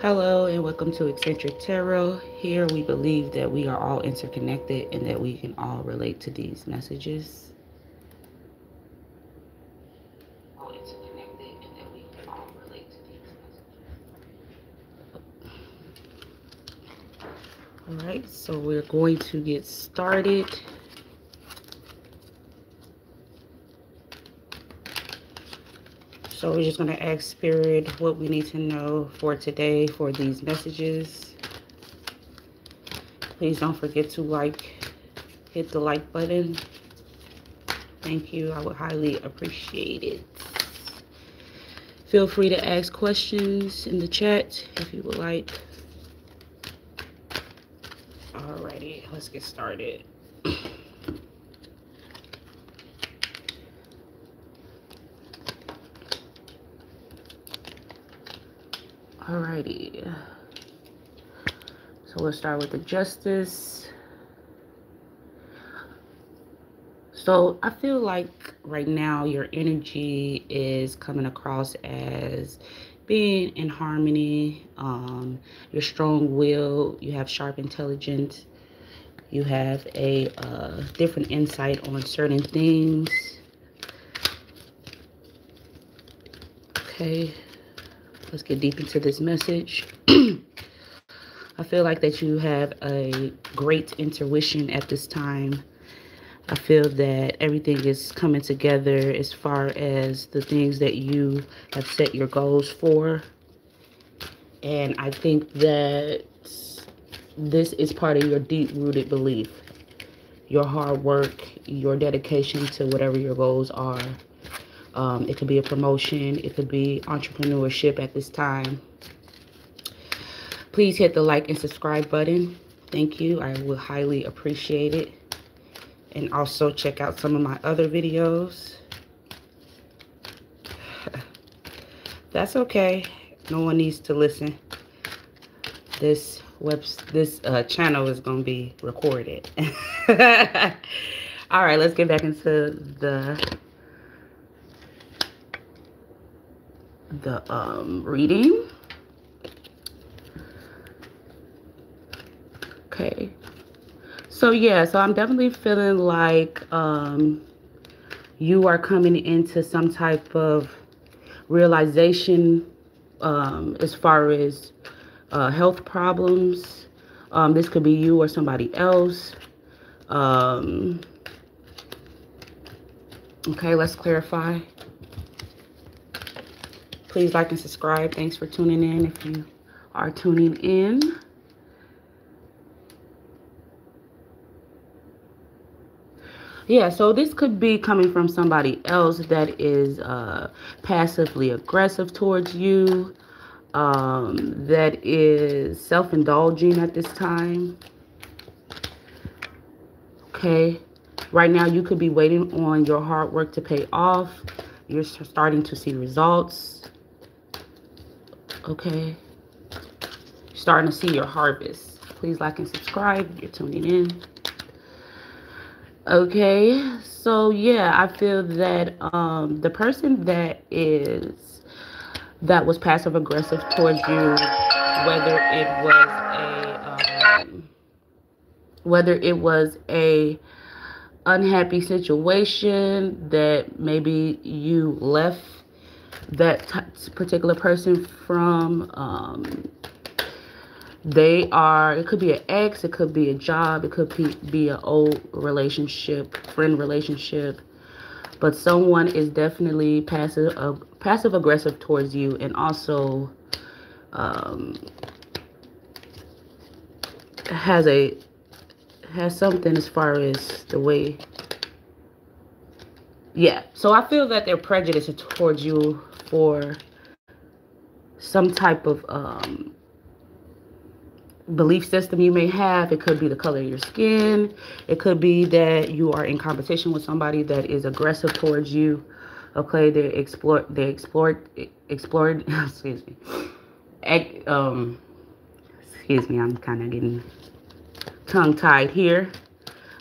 Hello and welcome to Eccentric Tarot. Here we believe that we are all interconnected and that we can all relate to these messages. Alright, so we're going to get started. So we're just going to ask Spirit what we need to know for today for these messages. Please don't forget to hit the like button. Thank you. I would highly appreciate it. Feel free to ask questions in the chat if you would like. Alrighty, let's get started. Alrighty. So we'll start with the Justice. So I feel like right now your energy is coming across as being in harmony. You're strong-willed. You have sharp intelligence. You have a different insight on certain things. Okay, let's get deep into this message. I feel like that you have a great intuition at this time. I feel that everything is coming together as far as the things that you have set your goals for. And I think that this is part of your deep-rooted belief. Your hard work, your dedication to whatever your goals are. It could be a promotion. It could be entrepreneurship at this time. Please hit the like and subscribe button. Thank you. I would highly appreciate it. And also check out some of my other videos. That's okay. No one needs to listen. This channel is going to be recorded. All right, let's get back into the reading. Okay. So yeah, so I'm definitely feeling like you are coming into some type of realization as far as health problems. This could be you or somebody else. Okay, let's clarify. Please like and subscribe. Thanks for tuning in if you are tuning in. Yeah, so this could be coming from somebody else that is passively aggressive towards you, that is self-indulging at this time. Okay, right now you could be waiting on your hard work to pay off. You're starting to see results. Okay, starting to see your harvest. Please like and subscribe. You're tuning in. Okay, so yeah, I feel that the person that was passive aggressive towards you, whether it was a unhappy situation that maybe you left that particular person from, it could be an ex, it could be a job, it could be an old relationship, friend relationship, but someone is definitely passive aggressive towards you, and also has something as far as the way. Yeah, so I feel that they're prejudiced towards you for some type of belief system you may have. It could be the color of your skin. It could be that you are in competition with somebody that is aggressive towards you. Okay, they explored excuse me. Excuse me, I'm kind of getting tongue-tied here.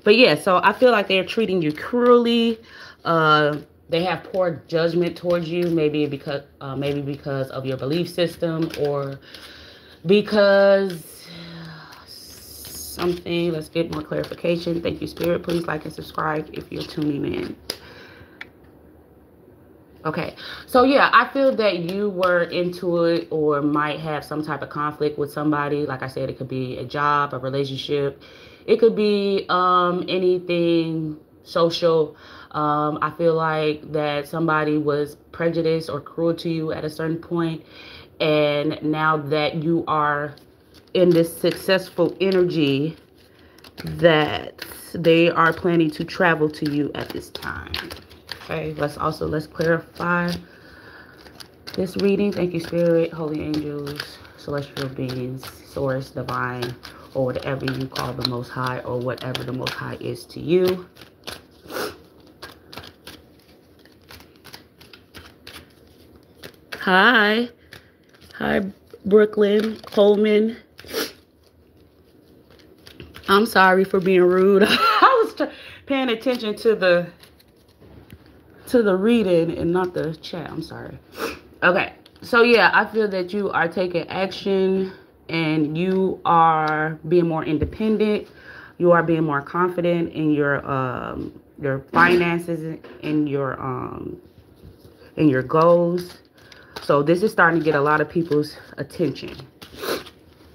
But yeah, so I feel like they're treating you cruelly. They have poor judgment towards you, maybe because of your belief system, or because something, let's get more clarification. Thank you, Spirit. Please like and subscribe if you're tuning in. Okay, so yeah, I feel that you were into it or might have some type of conflict with somebody. Like I said, it could be a job, a relationship. It could be anything social. I feel like that somebody was prejudiced or cruel to you at a certain point. And now that you are in this successful energy, that they are planning to travel to you at this time. Okay, let's clarify this reading. Thank you, Spirit, holy angels, celestial beings, source, divine, or whatever you call the Most High, or whatever the Most High is to you. Hi, Brooklyn, Coleman. I'm sorry for being rude. I was paying attention to the reading and not the chat. I'm sorry. Okay, so yeah, I feel that you are taking action and you are being more independent. You are being more confident in your finances and your goals. So this is starting to get a lot of people's attention.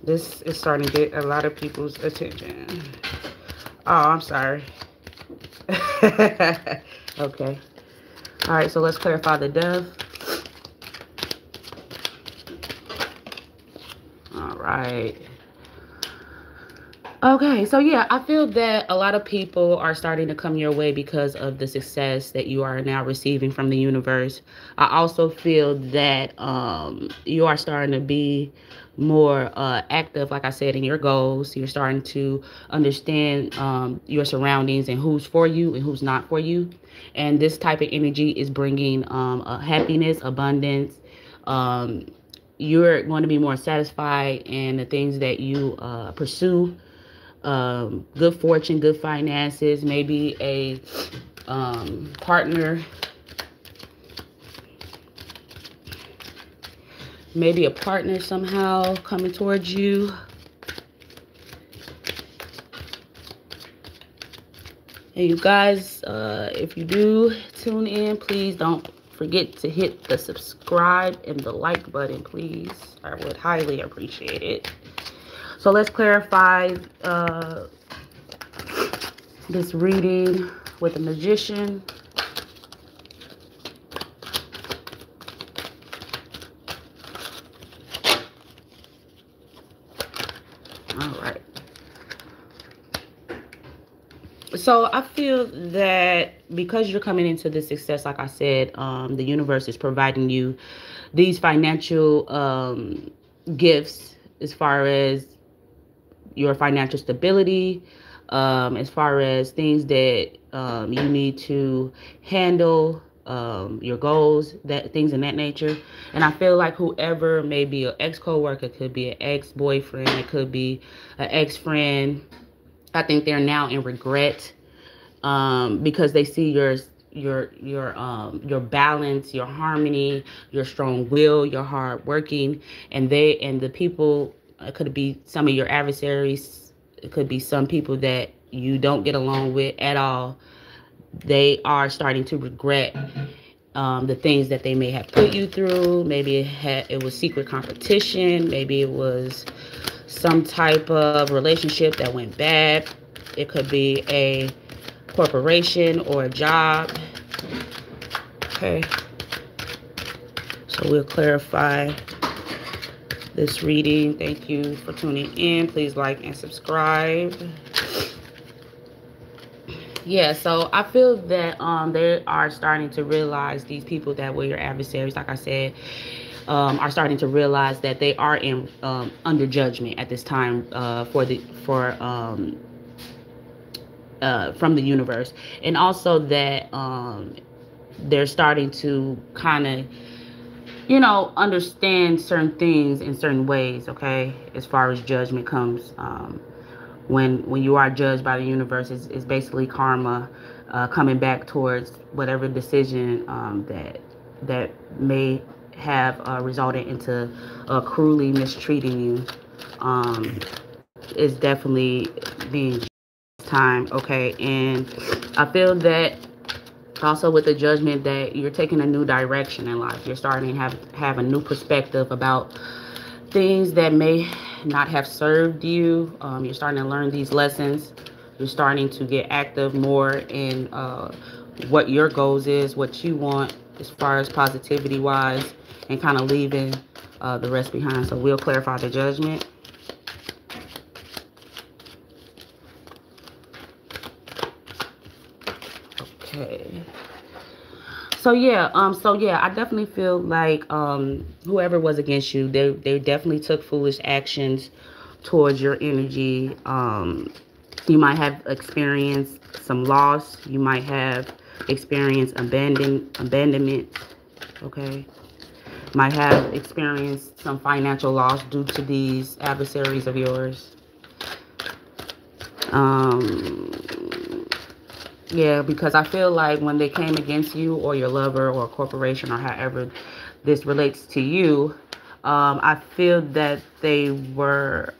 This is starting to get a lot of people's attention. Oh, I'm sorry. Okay. All right, so let's clarify the death. All right. Okay, so yeah, I feel that a lot of people are starting to come your way because of the success that you are now receiving from the universe. I also feel that you are starting to be more active, like I said, in your goals. You're starting to understand your surroundings and who's for you and who's not for you. And this type of energy is bringing happiness, abundance. You're going to be more satisfied in the things that you pursue. Good fortune, good finances, maybe a partner, somehow coming towards you. And you guys, if you do tune in, please don't forget to hit the subscribe and the like button, please. I would highly appreciate it. So let's clarify this reading with the Magician. All right. So I feel that because you're coming into this success, like I said, the universe is providing you these financial gifts as far as your financial stability, as far as things that you need to handle, your goals, things in that nature. And I feel like whoever, maybe an ex-co-worker, could be an ex-boyfriend, it could be an ex-friend, I think they're now in regret because they see your balance, your harmony, your strong will, your hard working, and the people, it could be some of your adversaries, it could be some people that you don't get along with at all. They are starting to regret the things that they may have put you through. Maybe it was secret competition. Maybe it was some type of relationship that went bad. It could be a corporation or a job. Okay. So we'll clarify this reading. Thank you for tuning in. Please like and subscribe. Yeah, so I feel that they are starting to realize, these people that were your adversaries, like I said, are starting to realize that they are in under judgment at this time from the universe, and also that they're starting to kind of, understand certain things in certain ways. Okay, as far as judgment comes, when you are judged by the universe, is basically karma coming back towards whatever decision that may have resulted into cruelly mistreating you is definitely being time. Okay, and I feel that also with the judgment that you're taking a new direction in life. You're starting to have a new perspective about things that may not have served you. You're starting to learn these lessons. You're starting to get active more in what your goals is, what you want as far as positivity wise, and kind of leaving the rest behind. So we'll clarify the judgment. Okay. So yeah, I definitely feel like whoever was against you, they definitely took foolish actions towards your energy. You might have experienced some loss. You might have experienced abandonment. Okay. Might have experienced some financial loss due to these adversaries of yours. Yeah, because I feel like when they came against you or your lover or a corporation or however this relates to you, I feel that they were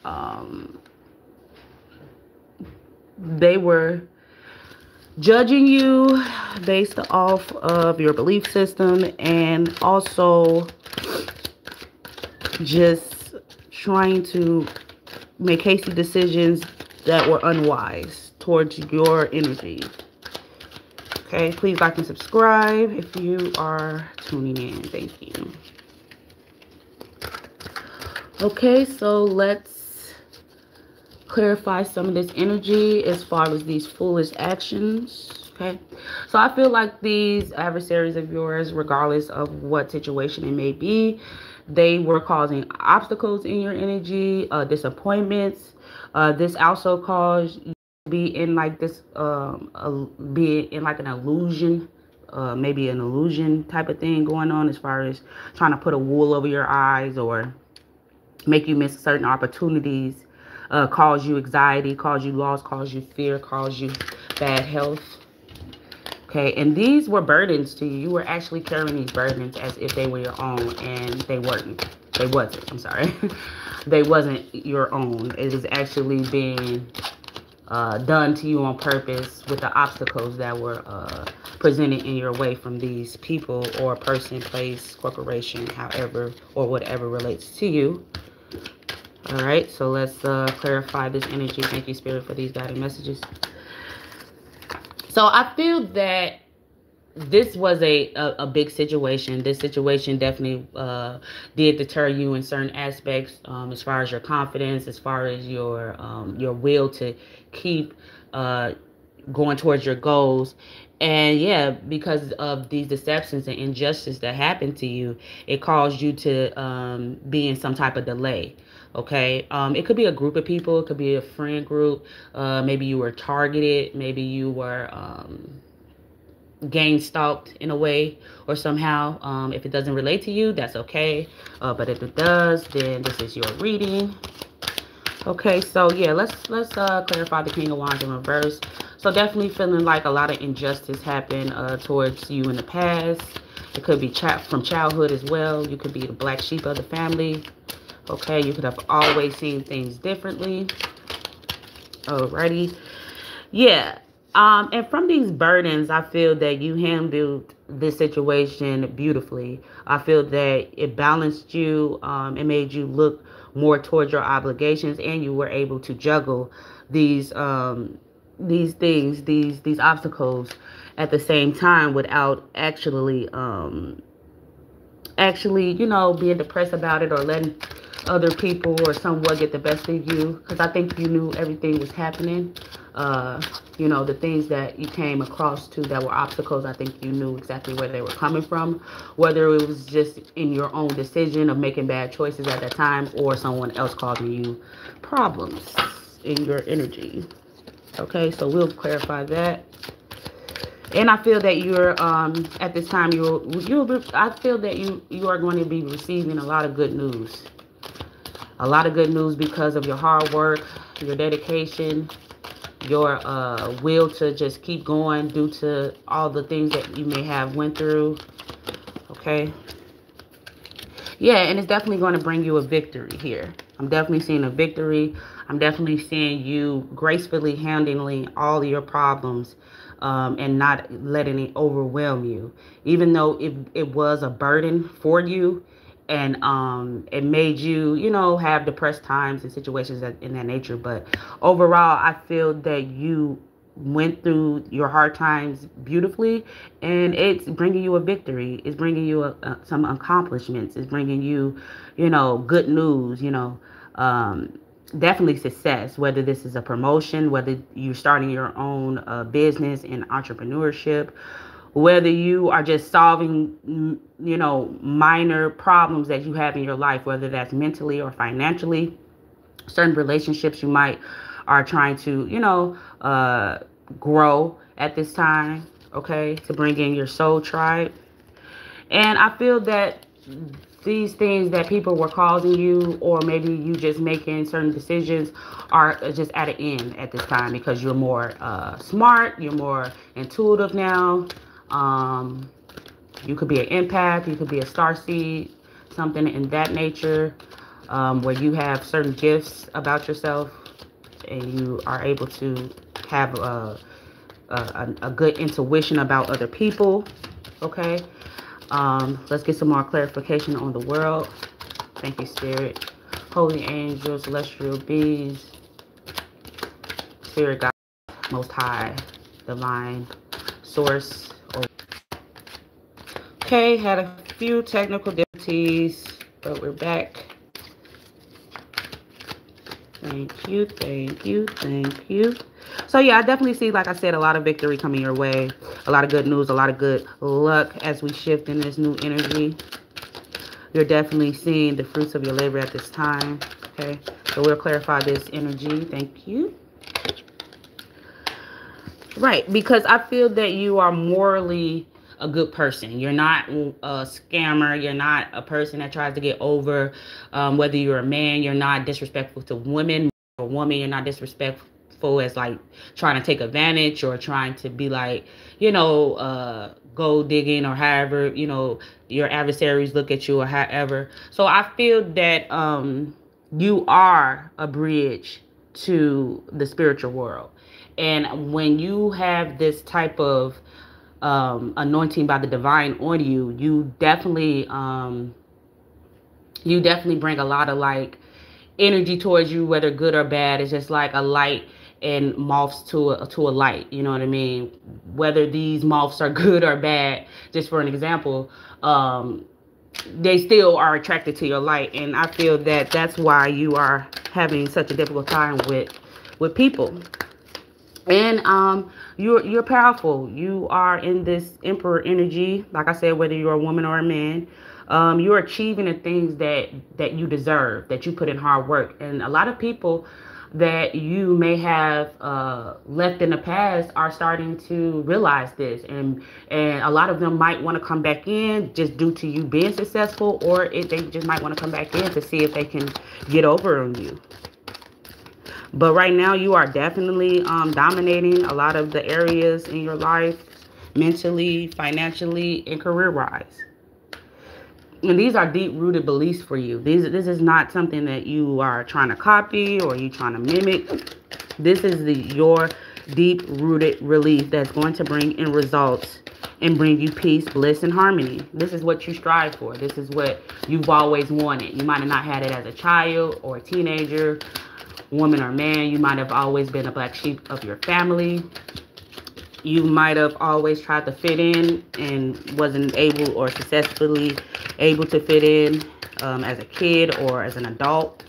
judging you based off of your belief system, and also just trying to make hasty decisions that were unwise towards your energy. Okay, please like and subscribe if you are tuning in. Thank you. Okay, so let's clarify some of this energy as far as these foolish actions. Okay, so I feel like these adversaries of yours, regardless of what situation it may be, they were causing obstacles in your energy, disappointments. This also caused be in like this be in like an illusion, maybe an illusion type of thing going on, as far as trying to put a wool over your eyes or make you miss certain opportunities, cause you anxiety, cause you loss, cause you fear, cause you bad health. Okay, and these were burdens to you. You were actually carrying these burdens as if they were your own, and they wasn't. I'm sorry. They wasn't your own. It was actually being done to you on purpose with the obstacles that were presented in your way from these people or person, place, corporation, however or whatever relates to you. All right, so let's clarify this energy. Thank you, Spirit, for these guided messages. So I feel that this was a big situation. This situation definitely did deter you in certain aspects, as far as your confidence, as far as your will to keep going towards your goals. And yeah, because of these deceptions and injustice that happened to you, it caused you to be in some type of delay. Okay, it could be a group of people, it could be a friend group, maybe you were targeted, maybe you were gang stalked in a way or somehow. If it doesn't relate to you, that's okay, but if it does, then this is your reading. Okay, so yeah, let's clarify the King of Wands in reverse. So definitely feeling like a lot of injustice happened towards you in the past. It could be from childhood as well. You could be the black sheep of the family. Okay, you could have always seen things differently. Alrighty, yeah. And from these burdens, I feel that you handled this situation beautifully. I feel that it balanced you. It made you look more towards your obligations, and you were able to juggle these things, these obstacles at the same time without actually, you know, being depressed about it or letting other people or someone get the best of you, because I think you knew everything was happening. You know, the things that you came across to that were obstacles, I think you knew exactly where they were coming from, whether it was just in your own decision of making bad choices at that time or someone else causing you problems in your energy. Okay, so we'll clarify that. And I feel that you're at this time I feel that you are going to be receiving a lot of good news. A lot of good news because of your hard work, your dedication, your will to just keep going due to all the things that you may have went through. Okay. Yeah, and it's definitely going to bring you a victory here. I'm definitely seeing a victory. I'm definitely seeing you gracefully handling all of your problems, and not letting it overwhelm you. Even though it was a burden for you, and it made you, you know, have depressed times and situations in that nature. But overall, I feel that you went through your hard times beautifully, and it's bringing you a victory. It's bringing you some accomplishments. It's bringing you, you know, good news, you know, definitely success, whether this is a promotion, whether you're starting your own business in entrepreneurship, whether you are just solving, you know, minor problems that you have in your life, whether that's mentally or financially. Certain relationships you might are trying to, you know, grow at this time, okay, to bring in your soul tribe. And I feel that these things that people were causing you, or maybe you just making certain decisions, are just at an end at this time, because you're more smart, you're more intuitive now. You could be an empath, you could be a starseed, something in that nature, where you have certain gifts about yourself, and you are able to have a good intuition about other people. Okay. Let's get some more clarification on the world. Thank you, Spirit. Holy angels, celestial beings, Spirit God, Most High, Divine Source. Okay, had a few technical difficulties, but we're back. Thank you, thank you, thank you. So yeah, I definitely see, like I said, a lot of victory coming your way. A lot of good news, a lot of good luck as we shift in this new energy. You're definitely seeing the fruits of your labor at this time. Okay, so we'll clarify this energy. Thank you. Right, because I feel that you are morally a good person. You're not a scammer. You're not a person that tries to get over. Whether you're a man, you're not disrespectful to women. Or a woman, you're not disrespectful as like trying to take advantage or trying to be like, you know, gold digging, or however, you know, your adversaries look at you, or however. So I feel that you are a bridge to the spiritual world. And when you have this type of anointing by the divine on you, you definitely bring a lot of like energy towards you, whether good or bad. It's just like a light and moths to a light, you know what I mean? Whether these moths are good or bad, just for an example, they still are attracted to your light. And I feel that that's why you are having such a difficult time with people. And you're powerful. You are in this emperor energy. Like I said, whether you're a woman or a man, you're achieving the things that you deserve, that you put in hard work. And a lot of people that you may have left in the past are starting to realize this, and a lot of them might want to come back in just due to you being successful, or they just might want to come back in to see if they can get over on you. But right now, you are definitely dominating a lot of the areas in your life, mentally, financially, and career-wise. And these are deep-rooted beliefs for you. This is not something that you are trying to copy or you trying to mimic. This is your deep-rooted belief that's going to bring in results and bring you peace, bliss, and harmony. This is what you strive for. This is what you've always wanted. You might have not had it as a child or a teenager, woman or man. You might have always been a black sheep of your family. You might have always tried to fit in and wasn't able or successfully able to fit in as a kid or as an adult.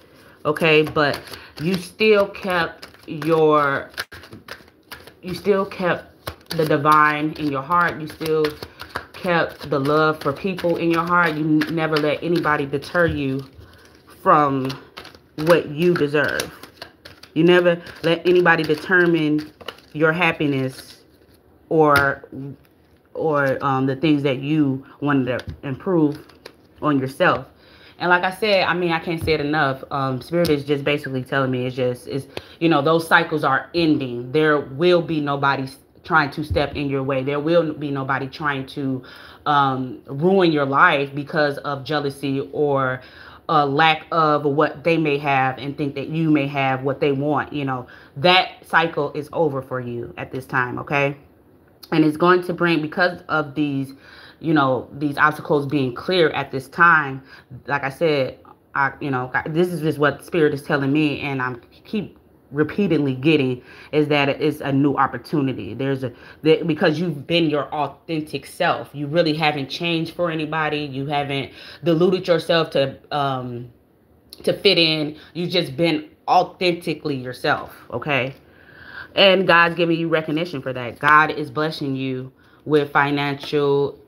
Okay, but you still kept the divine in your heart. You still kept the love for people in your heart. You never let anybody deter you from what you deserve. You never let anybody determine your happiness or the things that you wanted to improve on yourself. And like I said, I mean, I can't say it enough. Spirit is just basically telling me it's you know, those cycles are ending. There will be nobody trying to step in your way. There will be nobody trying to ruin your life because of jealousy or lack of what they may have and think that you may have what they want. You know, that cycle is over for you at this time, okay? And it's going to bring, because of these, you know, these obstacles being clear at this time, like I said, this is just what Spirit is telling me, and I'm keep repeatedly getting, is that it's a new opportunity. Because you've been your authentic self. You really haven't changed for anybody. You haven't diluted yourself to fit in. You've just been authentically yourself, okay? And God's giving you recognition for that. God is blessing you with financial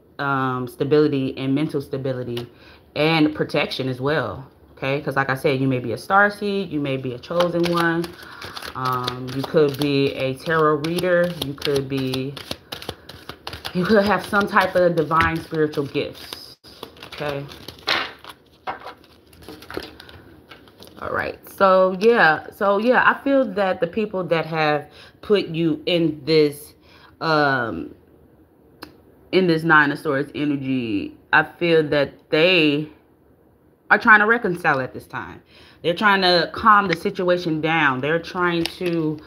stability and mental stability and protection as well. Okay, because like I said, you may be a starseed, you may be a chosen one, you could be a tarot reader, you could have some type of divine spiritual gifts. Okay. All right. So yeah, I feel that the people that have put you in this Nine of Swords energy, I feel that they are trying to reconcile at this time. They're trying to calm the situation down. They're trying to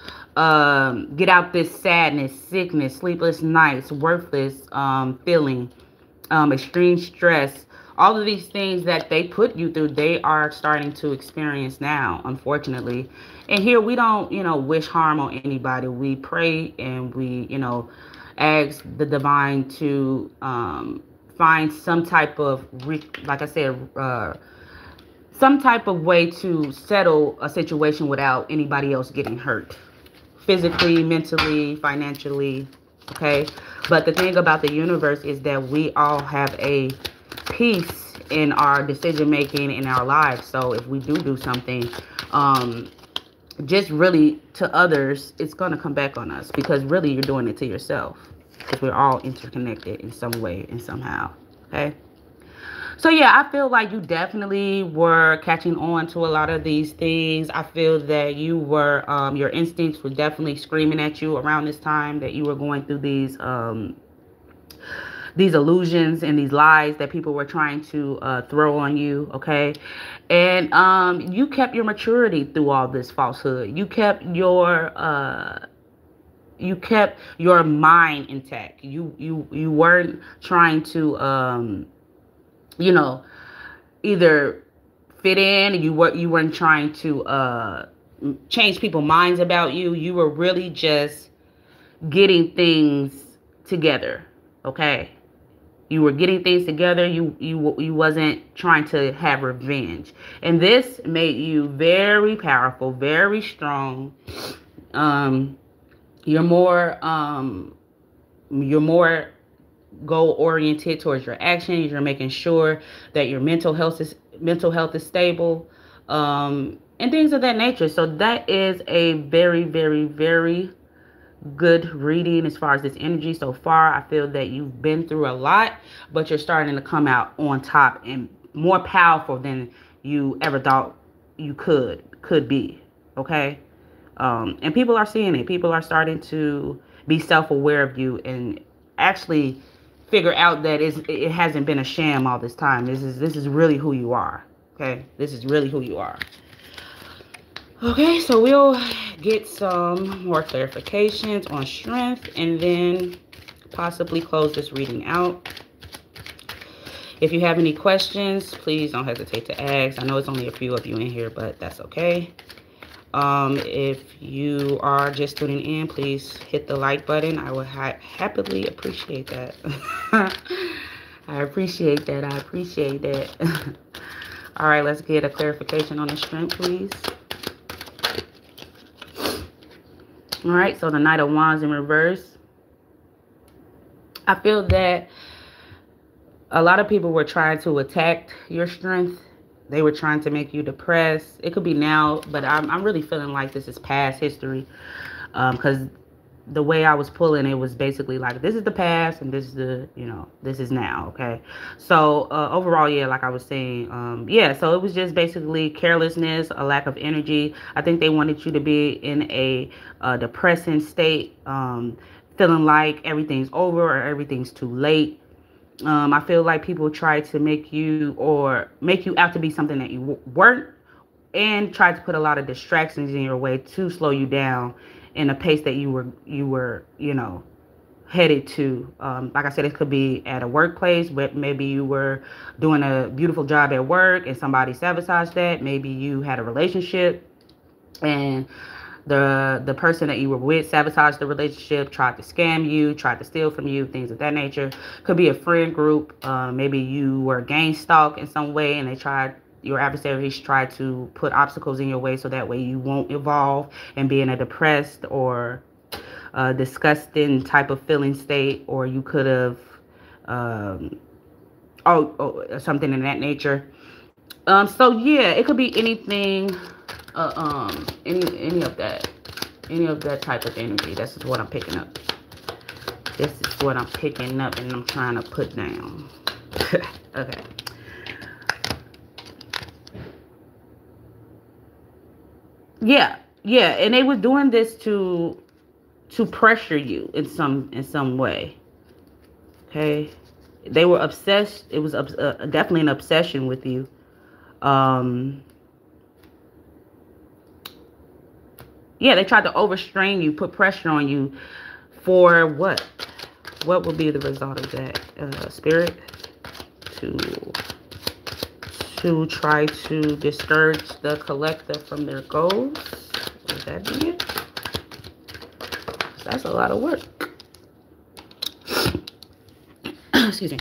get out this sadness, sickness, sleepless nights, worthless feeling, extreme stress. All of these things that they put you through, they are starting to experience now, unfortunately. And here we don't, wish harm on anybody. We pray and we, ask the divine to find some type of, like I said, some type of way to settle a situation without anybody else getting hurt. Physically, mentally, financially, okay? But the thing about the universe is that we all have a peace in our decision making in our lives. So if we do something, just really to others, it's going to come back on us, because really you're doing it to yourself, because we're all interconnected in some way and somehow, okay? So yeah, I feel like you definitely were catching on to a lot of these things. I feel that you were, your instincts were definitely screaming at you around this time, that you were going through these illusions and these lies that people were trying to throw on you, okay? And you kept your maturity through all this falsehood. You kept your mind intact. You weren't trying to either fit in. You weren't trying to change people's minds about you. You were really just getting things together, okay? You were getting things together. You wasn't trying to have revenge. And this made you very powerful, very strong. You're more goal-oriented towards your actions. You're making sure that your mental health is stable, and things of that nature. So that is a very, very, very good reading as far as this energy so far. I feel that you've been through a lot, but you're starting to come out on top and more powerful than you ever thought you could be, okay? And people are seeing it. People are starting to be self-aware of you and actually figure out that it hasn't been a sham all this time. This is really who you are. Okay, this is really who you are. Okay, so we'll get some more clarifications on strength and then possibly close this reading out. If you have any questions, please don't hesitate to ask. I know it's only a few of you in here, but that's okay. If you are just tuning in, please hit the like button. I would happily appreciate that. I appreciate that. All right, let's get a clarification on the strength, please. All right, so the Knight of Wands in reverse. I feel that a lot of people were trying to attack your strength. They were trying to make you depressed. It could be now, but I'm really feeling like this is past history, because the way I was pulling it was basically like, this is the past and this is this is now, okay? So overall, yeah, like I was saying, yeah, so it was just basically carelessness, a lack of energy. I think they wanted you to be in a depressing state, feeling like everything's over or everything's too late. I feel like people try to make you out to be something that you weren't, and try to put a lot of distractions in your way to slow you down in a pace that you were, headed to. Like I said, it could be at a workplace, but maybe you were doing a beautiful job at work and somebody sabotaged that. Maybe you had a relationship and the person that you were with sabotaged the relationship, tried to scam you, tried to steal from you, things of that nature. Could be a friend group. Maybe you were gang stalked in some way and your adversaries tried to put obstacles in your way so that way you won't evolve and be in a depressed or disgusting type of feeling state, or you could have something in that nature. So yeah, it could be anything, any of that type of energy. This is what I'm picking up. This is what I'm picking up, and I'm trying to put down. Okay. Yeah, and they were doing this to pressure you in some way. Okay, they were obsessed. It was definitely an obsession with you. Yeah, they tried to overstrain you, put pressure on you for what? What would be the result of that? Spirit, to try to discourage the collective from their goals. Would that be it? That's a lot of work. Excuse me.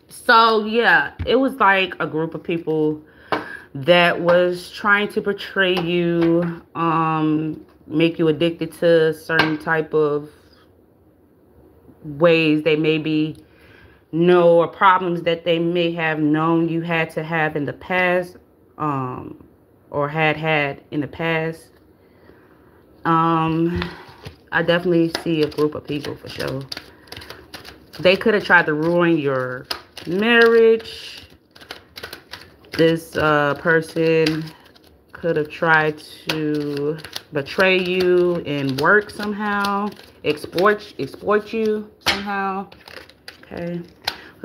So yeah, it was like a group of people that was trying to portray you, make you addicted to certain type of ways they maybe know, or problems that they may have known you had to have in the past, or had in the past. I definitely see a group of people for sure. They could have tried to ruin your marriage. This person could have tried to betray you in work somehow, exploit you somehow. Okay,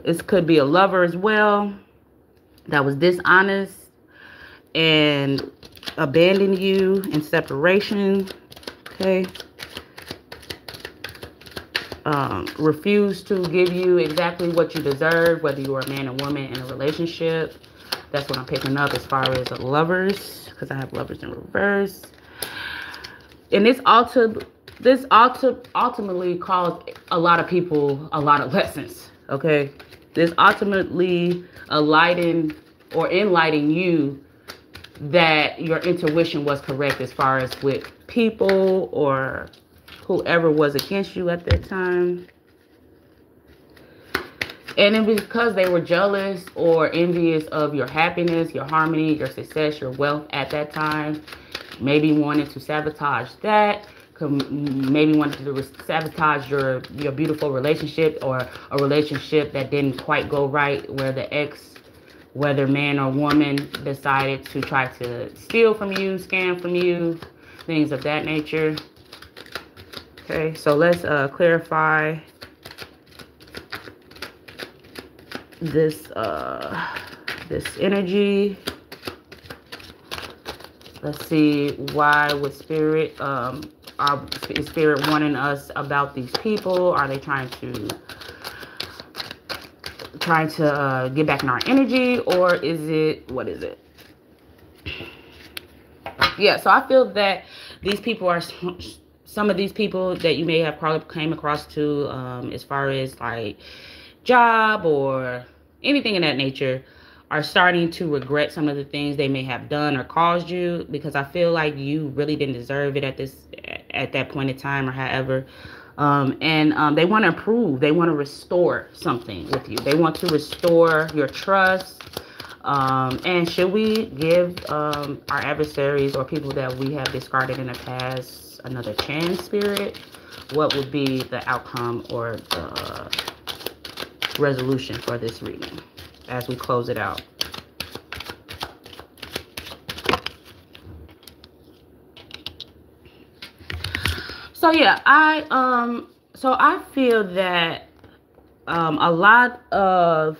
this could be a lover as well that was dishonest and abandoned you in separation. Okay, refused to give you exactly what you deserve, whether you are a man or woman in a relationship. That's what I'm picking up as far as lovers, because I have lovers in reverse. And this ultimately caused a lot of people a lot of lessons. Okay, this ultimately enlightening you that your intuition was correct as far as with people or whoever was against you at that time. And then because they were jealous or envious of your happiness, your harmony, your success, your wealth at that time, maybe wanted to sabotage that, maybe wanted to sabotage your beautiful relationship, or a relationship that didn't quite go right, where the ex, whether man or woman, decided to try to steal from you, scam from you, things of that nature. Okay, so let's clarify this energy. Let's see, why would spirit is spirit warning us about these people? Are they trying to get back in our energy, or is it, what is it? Yeah, so I feel that these people are some of these people that you may have probably came across to, as far as like job or anything in that nature, are starting to regret some of the things they may have done or caused you, because I feel like you really didn't deserve it at that point in time, or however. And they want to improve. They want to restore something with you. They want to restore your trust. And should we give our adversaries or people that we have discarded in the past another chance, spirit? What would be the outcome or the resolution for this reading as we close it out? So yeah, So I feel that a lot of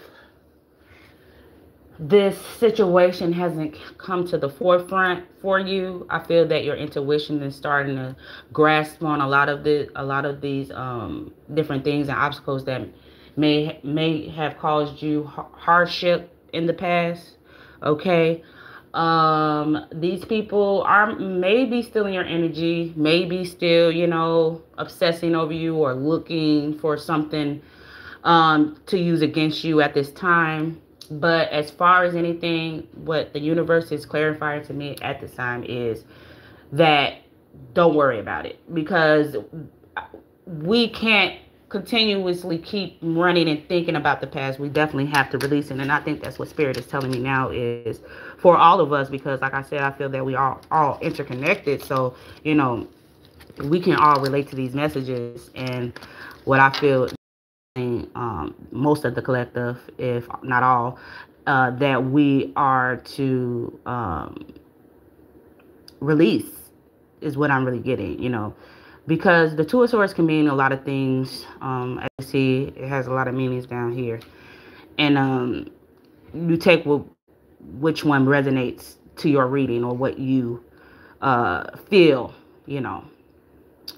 this situation hasn't come to the forefront for you. I feel that your intuition is starting to grasp on a lot of these different things and obstacles that may have caused you hardship in the past. Okay. These people are maybe still in your energy, maybe still, you know, obsessing over you or looking for something to use against you at this time. But as far as anything, what the universe is clarifying to me at this time is that don't worry about it, because we can't continuously keep running and thinking about the past. We definitely have to release it. And I think that's what Spirit is telling me now is for all of us, because like I said, I feel that we are all interconnected. So, you know, we can all relate to these messages. And what I feel, most of the collective, if not all, that we are to release is what I'm really getting, you know, because the Two of Swords can mean a lot of things. As you see, it has a lot of meanings down here, and you take which one resonates to your reading or what you feel, you know.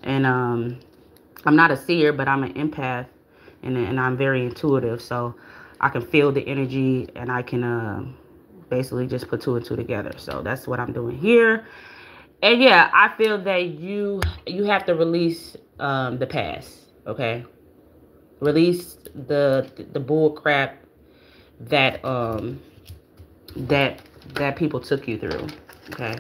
And I'm not a seer, but I'm an empath, and I'm very intuitive, so I can feel the energy, and I can basically just put two and two together. So that's what I'm doing here. And yeah, I feel that you have to release the past, okay? Release the bull crap that that people took you through, okay?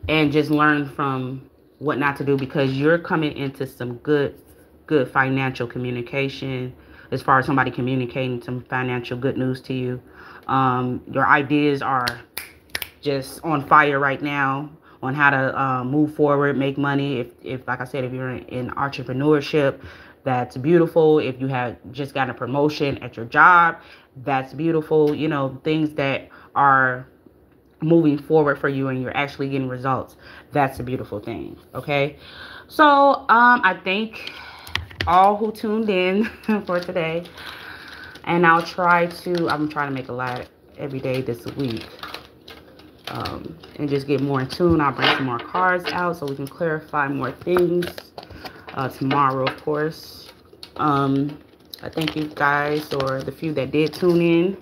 And just learn from what not to do, because you're coming into some good financial communication, as far as somebody communicating some financial good news to you. Your ideas are just on fire right now on how to move forward, make money. If like I said, if you're in entrepreneurship, that's beautiful. If you have just gotten a promotion at your job, that's beautiful. You know, things that are moving forward for you and you're actually getting results, that's a beautiful thing. Okay, so I thank all who tuned in for today, and I'm trying to make a lot every day this week, and just get more in tune. I'll bring some more cards out so we can clarify more things tomorrow, of course. I thank you guys, or the few that did tune in,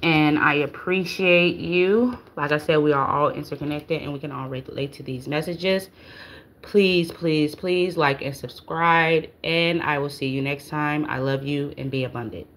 and I appreciate you. Like I said, we are all interconnected and we can all relate to these messages. Please, please, please like and subscribe, and I will see you next time. I love you, and be abundant.